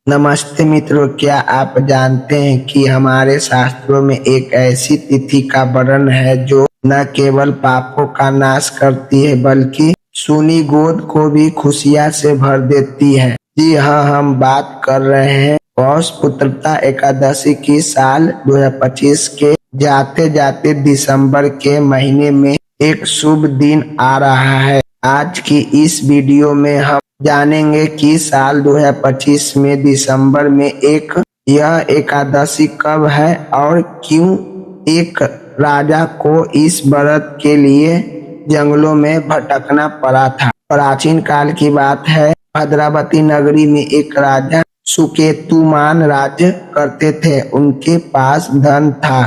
नमस्ते मित्रों, क्या आप जानते हैं कि हमारे शास्त्रों में एक ऐसी तिथि का वर्णन है जो न केवल पापों का नाश करती है बल्कि सुनी गोद को भी खुशियां से भर देती है। जी हाँ, हम बात कर रहे हैं पौष पुत्रता एकादशी की। साल 2025 के जाते जाते दिसंबर के महीने में एक शुभ दिन आ रहा है। आज की इस वीडियो में हम जानेंगे कि साल 2025 में दिसंबर में यह एकादशी कब है और क्यों एक राजा को इस व्रत के लिए जंगलों में भटकना पड़ा था। प्राचीन काल की बात है। भद्रावती नगरी में एक राजा सुकेतुमान राज्य करते थे। उनके पास धन था,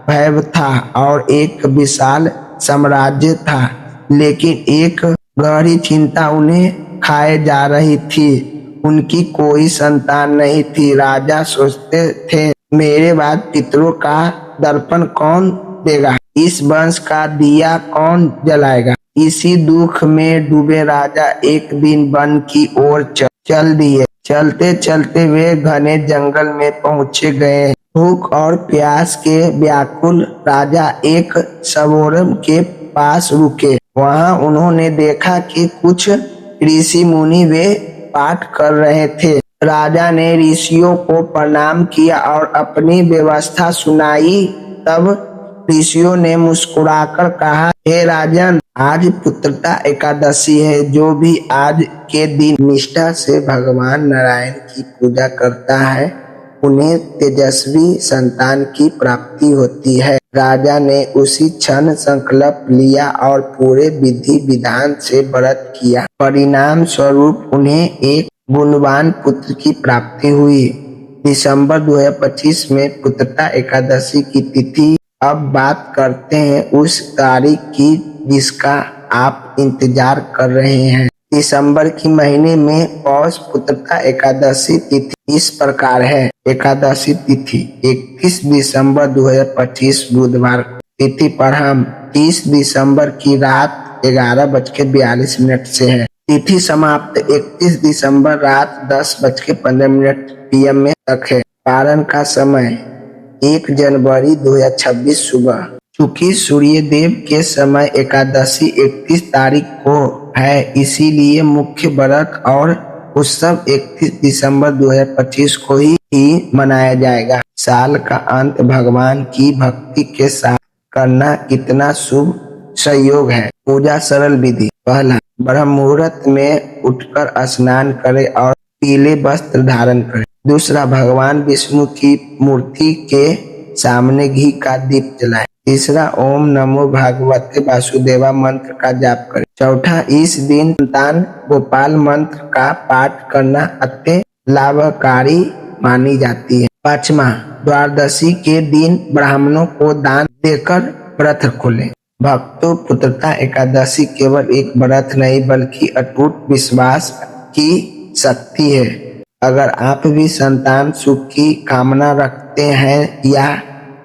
वैभव था और एक विशाल साम्राज्य था, लेकिन एक गहरी चिंता उन्हें खाए जा रही थी। उनकी कोई संतान नहीं थी। राजा सोचते थे, मेरे बाद पितरों का दर्पण कौन देगा, इस वंश का दिया कौन जलाएगा। इसी दुख में डूबे राजा एक दिन वन की ओर चल दिए। चलते चलते वे घने जंगल में पहुंचे गए। भूख और प्यास के व्याकुल राजा एक सरोवर के पास रुके। वहां उन्होंने देखा कि कुछ ऋषि मुनि वे पाठ कर रहे थे। राजा ने ऋषियों को प्रणाम किया और अपनी व्यवस्था सुनाई। तब ऋषियों ने मुस्कुराकर कहा, हे राजन, आज पुत्रता एकादशी है। जो भी आज के दिन निष्ठा से भगवान नारायण की पूजा करता है उन्हें तेजस्वी संतान की प्राप्ति होती है। राजा ने उसी क्षण संकल्प लिया और पूरे विधि विधान से व्रत किया। परिणाम स्वरूप उन्हें एक गुणवान पुत्र की प्राप्ति हुई। दिसंबर 2025 में पुत्रता एकादशी की तिथि। अब बात करते हैं उस तारीख की जिसका आप इंतजार कर रहे हैं। दिसंबर के महीने में पौष पुत्रता एकादशी तिथि इस प्रकार है। एकादशी तिथि 31 दिसंबर 2025 बुधवार को। तिथि पर हम 30 दिसंबर की रात 11:42 से है। तिथि समाप्त 31 दिसंबर रात 10:15 PM में तक है। पारण का समय 1 जनवरी 2026 सुबह। चूंकि सूर्य देव के समय एकादशी 31 तारीख को है, इसीलिए मुख्य व्रत और उत्सव 31 दिसंबर 2025 को ही मनाया जाएगा। साल का अंत भगवान की भक्ति के साथ करना कितना शुभ संयोग है। पूजा सरल विधि। पहला, ब्रह्म मुहूर्त में उठकर स्नान करें और पीले वस्त्र धारण करें। दूसरा, भगवान विष्णु की मूर्ति के सामने घी का दीप जलाएं। तीसरा, ओम नमो भगवते वासुदेवा मंत्र का जाप करें। चौथा, इस दिन संतान गोपाल मंत्र का पाठ करना अत्यंत लाभकारी मानी जाती है। पांचवा, द्वादशी के दिन ब्राह्मणों को दान देकर व्रत खोलें। भक्तों, पुत्रता एकादशी केवल एक व्रत नहीं बल्कि अटूट विश्वास की शक्ति है। अगर आप भी संतान सुख की कामना रखते हैं या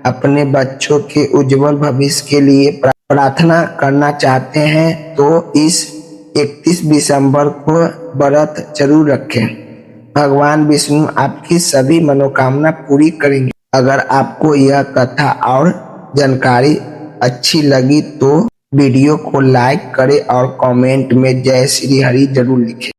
अपने बच्चों के उज्जवल भविष्य के लिए प्रार्थना करना चाहते हैं तो इस 31 दिसंबर को व्रत जरूर रखें। भगवान विष्णु आपकी सभी मनोकामना पूरी करेंगे। अगर आपको यह कथा और जानकारी अच्छी लगी तो वीडियो को लाइक करें और कमेंट में जय श्री हरि जरूर लिखें।